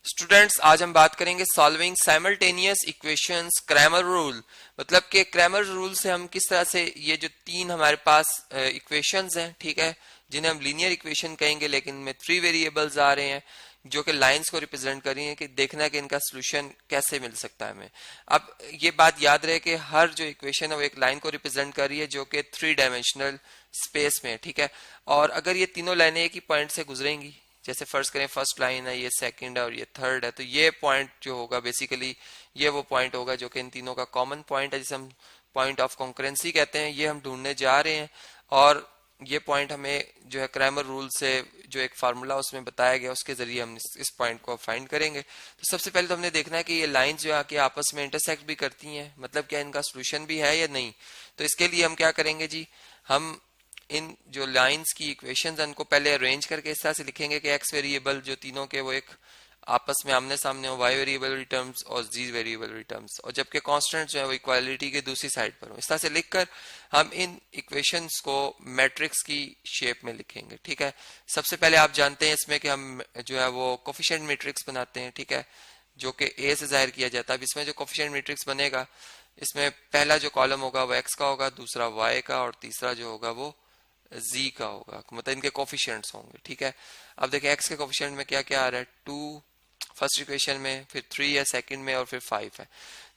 Students, आज हम बात करेंगे solving simultaneous equations Cramer rule. मतलब कि क्रैमर रूल से हम किस तरह से ये जो तीन हमारे पास इक्वेशंस हैं, ठीक है, जिन्हें हम लीनियर इक्वेशन कहेंगे लेकिन इनमें 3 वेरिएबल्स आ रहे हैं जो कि लाइंस को रिप्रेजेंट कर रही हैं, कि देखना है कि इनका सोल्यूशन कैसे मिल सकता है हमें। अब ये बात याद रहे कि हर जो इक्वेशन है वो एक लाइन को रिप्रेजेंट कर रही है जो कि 3 डायमेंशनल स्पेस में है, ठीक है। और अगर ये तीनों लाइनें एक ही पॉइंट से गुजरेंगी, जैसे फर्ज करें फर्स्ट लाइन है, ये सेकंड है और ये थर्ड है, तो ये पॉइंट जो होगा बेसिकली ये वो पॉइंट होगा जो कि इन तीनों का कॉमन पॉइंट है, जिसे हम पॉइंट ऑफ कॉन्करेंसी कहते हैं। ये हम ढूंढने जा रहे हैं और ये पॉइंट हमें जो है क्रैमर रूल से जो एक फार्मूला उसमें बताया गया उसके जरिए हम इस पॉइंट को फाइंड करेंगे। तो सबसे पहले तो हमने देखना है कि ये लाइन जो है कि आपस में इंटरसेक्ट भी करती हैं, मतलब क्या इनका सोल्यूशन भी है या नहीं। तो इसके लिए हम क्या करेंगे जी, हम इन जो लाइंस की इक्वेशंस हैं उनको पहले अरेंज करके इस तरह से लिखेंगे कि एक्स वेरिएबल जो तीनों के वो एक आपस में आमने सामने हो, वाई वेरिएबल टर्म्स और जी वेरिएबल टर्म्स, और जबकि कांस्टेंट जो है वो इक्वालिटी के दूसरी साइड पर हो। इस तरह से लिखकर हम इन इक्वेशंस को मैट्रिक्स की शेप में लिखेंगे, ठीक है। सबसे पहले आप जानते हैं इसमें कि हम जो है वो कोफिशिएंट मैट्रिक्स बनाते हैं, ठीक है, जो कि ए से जाहिर किया जाता है। अब इसमें जो कोफिशिएंट मैट्रिक्स बनेगा, इसमें पहला जो कॉलम होगा वो एक्स का होगा, दूसरा वाई का, और तीसरा जो होगा वो जी का होगा, मतलब इनके कोफिशिएंट्स होंगे, ठीक है। अब देखिए एक्स के कोफिशिएंट में क्या क्या आ रहा है, 2 फर्स्ट इक्वेशन में, फिर 3 है सेकंड में, और फिर 5 है।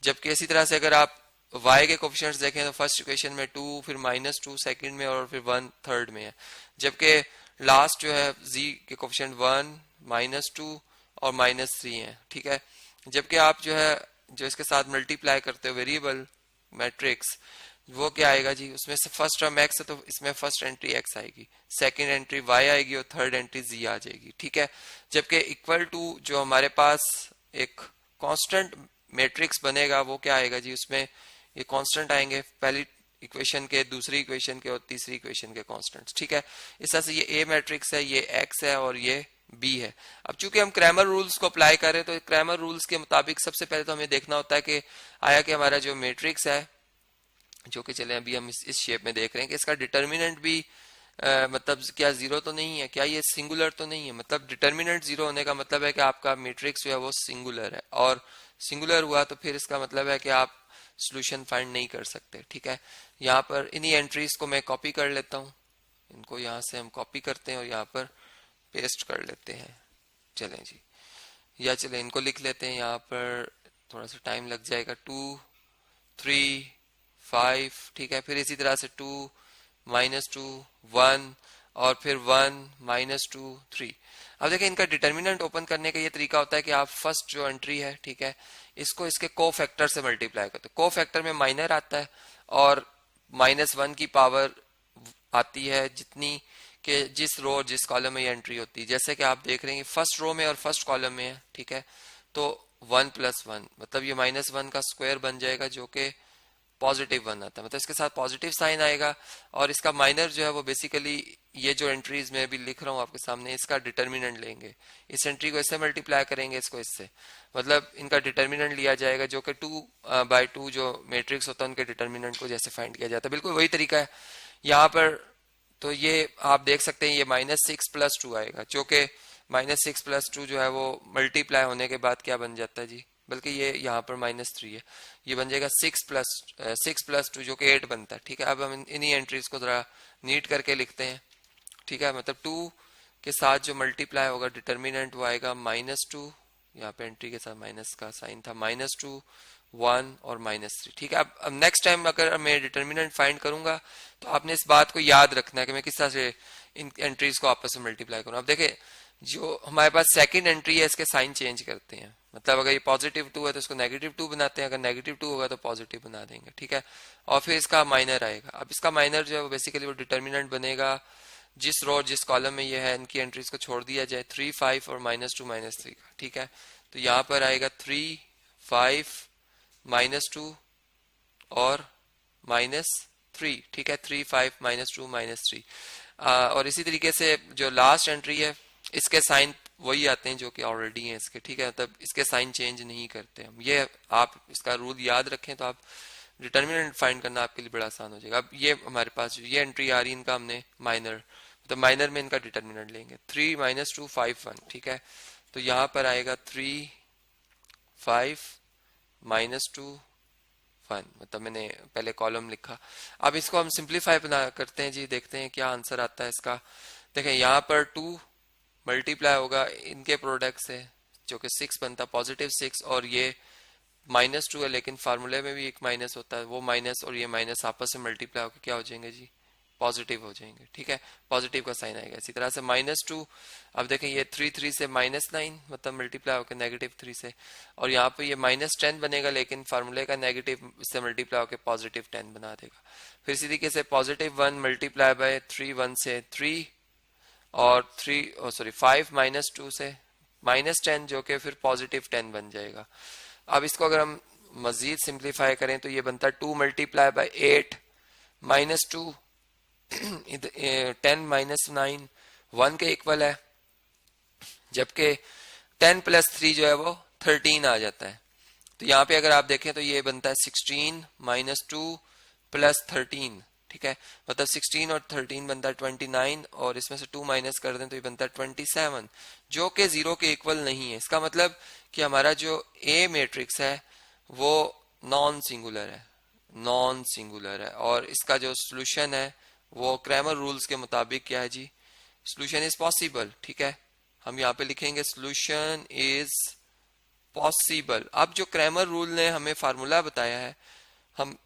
जबकि इसी तरह से अगर आप y के कोफिशिएंट्स देखें तो फर्स्ट इक्वेशन में 2, फिर -2 सेकंड में, और फिर 1 थर्ड में है। जबकि लास्ट जो है z के कोफिशिएंट 1, -2 और -3 है, ठीक है। जबकि आप जो है जो इसके साथ मल्टीप्लाई करते हो वेरिएबल मैट्रिक्स, वो क्या आएगा जी, उसमें से फर्स्ट टर्म x है तो इसमें फर्स्ट एंट्री x आएगी, सेकंड एंट्री y आएगी और थर्ड एंट्री z आ जाएगी, ठीक है। जबकि इक्वल टू जो हमारे पास एक कांस्टेंट मैट्रिक्स बनेगा वो क्या आएगा जी, उसमें ये कांस्टेंट आएंगे पहली इक्वेशन के, दूसरी इक्वेशन के और तीसरी इक्वेशन के कांस्टेंट्स, ठीक है। इस तरह से ये ए मैट्रिक्स है, ये x है और ये बी है। अब चूंकि हम क्रैमर रूल्स को अप्लाई करें तो क्रैमर रूल्स के मुताबिक सबसे पहले तो हमें देखना होता है कि आया कि हमारा जो मैट्रिक्स है, जो कि चले अभी हम इस शेप में देख रहे हैं, कि इसका डिटर्मिनेंट भी मतलब क्या जीरो तो नहीं है, क्या ये सिंगुलर तो नहीं है। मतलब डिटर्मिनेंट जीरो होने का मतलब है कि आपका मैट्रिक्स जो है वो सिंगुलर है, और सिंगुलर हुआ तो फिर इसका मतलब है कि आप सोल्यूशन फाइंड नहीं कर सकते, ठीक है। यहाँ पर इन्हीं एंट्रीज को मैं कॉपी कर लेता हूँ, इनको यहाँ से हम कॉपी करते हैं और यहाँ पर पेस्ट कर लेते हैं। चलें जी, या चलें इनको लिख लेते हैं, यहाँ पर थोड़ा सा टाइम लग जाएगा। 2, 3, 5, ठीक है। फिर इसी तरह से 2, -2, 1 और फिर 1, -2, 3। अब देखिए इनका डिटर्मिनेंट ओपन करने का ये तरीका होता है कि आप फर्स्ट जो एंट्री है, ठीक है, इसको इसके को फैक्टर से मल्टीप्लाई करते हैं। को फैक्टर में माइनर आता है और -1 की पावर आती है जितनी कि जिस रो जिस कॉलम में ये एंट्री होती है। जैसे कि आप देख रहे हैं फर्स्ट रो में और फर्स्ट कॉलम में है, ठीक है, तो 1 + 1 मतलब ये -1 का स्क्वायर बन जाएगा जो कि +1 आता है, मतलब इसके साथ पॉजिटिव साइन आएगा। और इसका माइनर जो है वो बेसिकली ये जो एंट्रीज में भी लिख रहा हूँ आपके सामने, इसका डिटर्मिनेंट लेंगे, इस एंट्री को इससे मल्टीप्लाई करेंगे, इसको इससे, मतलब इनका डिटर्मिनेंट लिया जाएगा जो कि 2/2 जो मैट्रिक्स होता है उनके डिटर्मिनेंट को जैसे फाइंड किया जाता है, बिल्कुल वही तरीका है यहाँ पर। तो ये आप देख सकते हैं ये -6 + 2 आएगा, जो कि -6 + 2 जो है वो मल्टीप्लाई होने के बाद क्या बन जाता है जी, बल्कि ये यहाँ पर -3 है, ये बन जाएगा 6 + 2 जो कि 8 बनता है, ठीक है। अब हम इन्हीं एंट्रीज को जरा नीट करके लिखते हैं, ठीक है। मतलब 2 के साथ जो मल्टीप्लाई होगा डिटर्मिनेंट वो आएगा -2, यहाँ पे एंट्री के साथ माइनस का साइन था, -2, 1 और -3, ठीक है। अब नेक्स्ट टाइम अगर मैं डिटर्मिनेंट फाइंड करूंगा तो आपने इस बात को याद रखना है कि मैं किस तरह से इन एंट्रीज को आपस में मल्टीप्लाई करूँ। अब देखिए जो हमारे पास सेकंड एंट्री है इसके साइन चेंज करते हैं, मतलब अगर ये +2 है तो इसको -2 बनाते हैं, अगर -2 होगा तो पॉजिटिव बना देंगे, ठीक है। और फिर इसका माइनर आएगा। अब इसका माइनर जो है वो बेसिकली वो डिटर्मिनेंट बनेगा जिस रो जिस कॉलम में ये है इनकी एंट्रीज को छोड़ दिया जाए, 3, 5 और -2, -3 का, ठीक है। तो यहाँ पर आएगा 3, 5, -2 और -3, ठीक है, 3, 5, -2, -3। और इसी तरीके से जो लास्ट एंट्री है इसके साइन वही आते हैं जो कि ऑलरेडी हैं इसके, ठीक है, मतलब इसके साइन चेंज नहीं करते हम। ये आप इसका रूल याद रखें तो आप डिटर्मिनेंट फाइंड करना आपके लिए बड़ा आसान हो जाएगा। अब ये हमारे पास ये एंट्री आ रही है, इनका हमने माइनर, तो माइनर में इनका डिटर्मिनेंट लेंगे 3, -2, 5, 1, ठीक है। तो यहाँ पर आएगा 3 5 -2 1, मतलब मैंने पहले कॉलम लिखा। अब इसको हम सिंप्लीफाई बना करते हैं जी, देखते हैं क्या आंसर आता है इसका। देखें यहाँ पर 2 मल्टीप्लाई होगा इनके प्रोडक्ट से जो कि 6 बनता, +6, और ये -2 है, लेकिन फार्मूले में भी एक माइनस होता है, वो माइनस और ये माइनस आपस में मल्टीप्लाई होकर क्या हो जाएंगे जी, पॉजिटिव हो जाएंगे। ठीक है, पॉजिटिव का साइन आएगा। इसी तरह से -2, अब देखें ये 3 से -9, मतलब मल्टीप्लाई होकर -3 से, और यहाँ पे ये -10 बनेगा, लेकिन फार्मूले का नेगेटिव इससे मल्टीप्लाई होकर +10 बना देगा। फिर इसी तरीके से +1 मल्टीप्लाई बाय 3, 1 से 3, और 5 -2 से -10, जो कि फिर +10 बन जाएगा। अब इसको अगर हम मजीद सिंप्लीफाई करें तो ये बनता है 2 मल्टीप्लाई बाय 8 -2 10 -9 1 के इक्वल है, जबकि 10 + 3 जो है वो 13 आ जाता है। तो यहाँ पे अगर आप देखें तो ये बनता है 16 -2 + 13, ठीक है, मतलब 16 और 13 बनता है 29, और इसमें से 2 माइनस कर दें तो ये बनता है 27, जो कि 0 के इक्वल नहीं है। इसका मतलब कि हमारा जो ए मैट्रिक्स है वो नॉन सिंगुलर है, और इसका जो सोल्यूशन है वो क्रैमर रूल्स के मुताबिक क्या है जी, सोल्यूशन इज पॉसिबल। ठीक है, हम यहाँ पे लिखेंगे सोल्यूशन इज पॉसिबल। अब जो क्रैमर रूल ने हमें फार्मूला बताया है, हम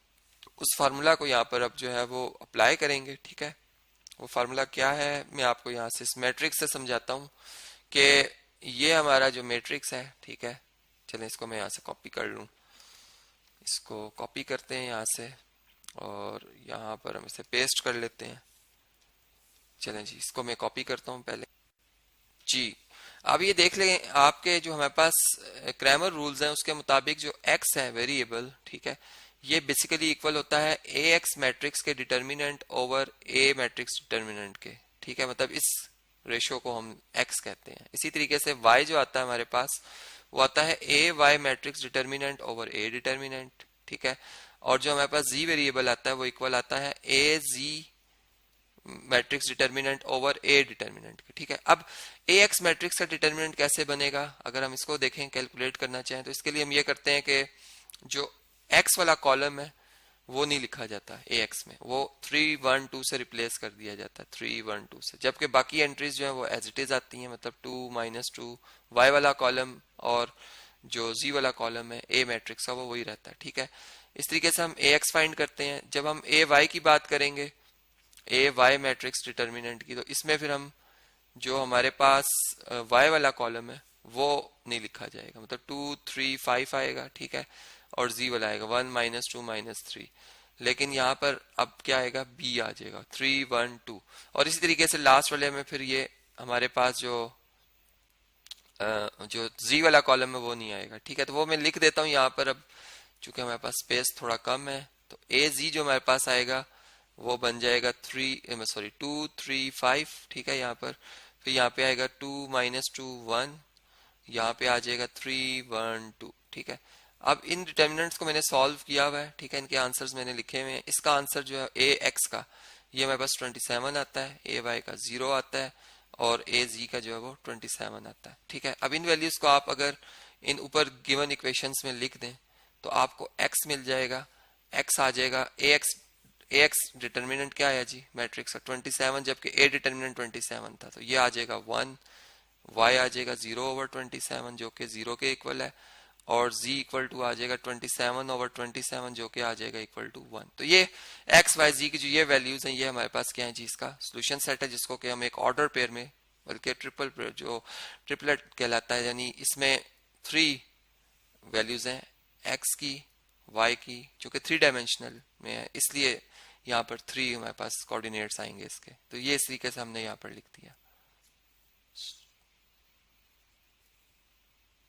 उस फार्मूला को यहाँ पर अब जो है वो अप्लाई करेंगे। ठीक है, वो फार्मूला क्या है मैं आपको यहाँ से इस मैट्रिक्स से समझाता हूँ कि ये हमारा जो मैट्रिक्स है, ठीक है, चलें इसको मैं यहाँ से कॉपी कर लूँ। इसको कॉपी करते हैं यहाँ से, और यहाँ पर हम इसे पेस्ट कर लेते हैं। चलें जी, इसको मैं कॉपी करता हूँ पहले जी। अब ये देख लें, आपके जो हमारे पास क्रैमर रूल्स हैं उसके मुताबिक जो x है वेरिएबल, ठीक है, ये बेसिकली इक्वल होता है ax मैट्रिक्स के determinant over a matrix determinant के। ठीक है, मतलब इस रेशो को हम x कहते हैं। इसी तरीके से y जो आता है हमारे पास वो आता है a y matrix determinant over a determinant. ठीक है, और जो हमारे पास z वेरिएबल आता है वो इक्वल आता है a z matrix determinant over A determinant के। ठीक है, अब ए एक्स मैट्रिक्स का डिटर्मिनेंट कैसे बनेगा, अगर हम इसको देखें कैलकुलेट करना चाहें तो इसके लिए हम ये करते हैं कि जो एक्स वाला कॉलम है वो नहीं लिखा जाता ए एक्स में, वो 3 1 2 से रिप्लेस कर दिया जाता है 3 1 2 से, जबकि बाकी एंट्रीज जो है वो एज इट इज आती हैं, मतलब 2 -2 वाई वाला कॉलम और जो जी वाला कॉलम है ए मैट्रिक्स का वो वही रहता है। ठीक है, इस तरीके से हम ए एक्स फाइंड करते हैं। जब हम ए वाई की बात करेंगे, ए वाई मैट्रिक्स डिटर्मिनेंट की, तो इसमें फिर हम जो हमारे पास वाई वाला कॉलम है वो नहीं लिखा जाएगा, मतलब 2 3 5 आएगा। ठीक है, और जी वाला आएगा 1 -2 -3, लेकिन यहाँ पर अब क्या आएगा, बी आ जाएगा 3 1 2, और इसी तरीके से लास्ट वाले में फिर ये हमारे पास जो जी वाला कॉलम है वो नहीं आएगा। ठीक है, तो वो मैं लिख देता हूँ यहाँ पर। अब चूंकि हमारे पास स्पेस थोड़ा कम है तो ए जी जो हमारे पास आएगा वो बन जाएगा 2 3 5। ठीक है, यहाँ पर फिर यहाँ पे आएगा 2 -2 1, यहाँ पे आ जाएगा 3 1 2। ठीक है, अब इन डिटर्मिनेंट्स को मैंने सॉल्व किया हुआ है। ठीक है, इनके आंसर्स मैंने लिखे हुए हैं। इसका आंसर जो है ए एक्स का ये मेरे पास 27 आता है, ए वाई का 0 आता है, और ए जी का जो है वो 27 आता है। ठीक है, अब इन वैल्यूज को आप अगर इन ऊपर गिवन इक्वेशंस में लिख दें तो आपको x मिल जाएगा, x आ जाएगा ए एक्स डिटर्मिनेंट क्या है जी मैट्रिक्स का 27, जबकि ए डिटर्मिनेंट 27 था, तो ये आ जाएगा 1, y आ जाएगा 0/27 जो कि 0 के इक्वल है, और z इक्वल टू आ जाएगा 27/27 जो कि आ जाएगा इक्वल टू 1। तो ये x y z की जो ये वैल्यूज हैं ये हमारे पास क्या है जी, इसका सोल्यूशन सेट है, जिसको कि हम एक ऑर्डर पेयर में, बल्कि ट्रिपलेट कहलाता है, यानी इसमें 3 वैल्यूज हैं x की, y की, जो कि 3 डायमेंशनल में है, इसलिए यहाँ पर 3 हमारे पास कोऑर्डिनेट्स आएंगे इसके। तो ये इस तरीके से हमने यहाँ पर लिख दिया।